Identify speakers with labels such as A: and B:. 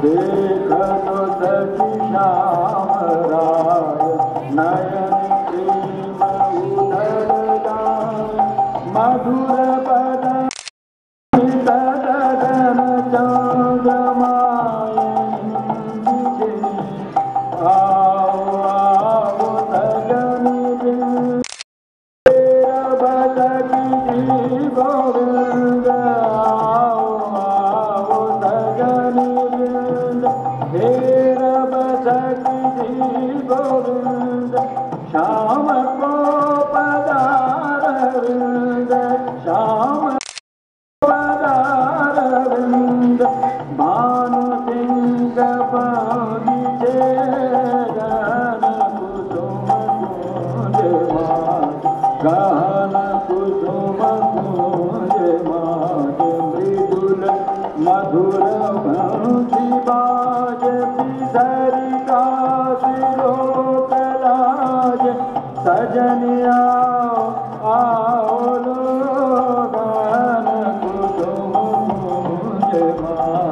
A: देखो सखी श्याम राय नयन प्रेम उधर जाए मधुर बदन सदन चंद्रमायन आओ आओ सजनी बिन तेरा बसकी जी गोविंद आओ आओ सजनी बिन तेरा बसकी जी गोविंद श्याम को पधार वृंद श्याम पदारविंद भानु सिंह बागीचे गहन कुसुम कुंज मात गहन कुसुम कुंज मात मृदुल मधुर बंसी बाज पिधरी दास लोक लाज सजनी आओ आओ लो गहन कुसुम कुंज मात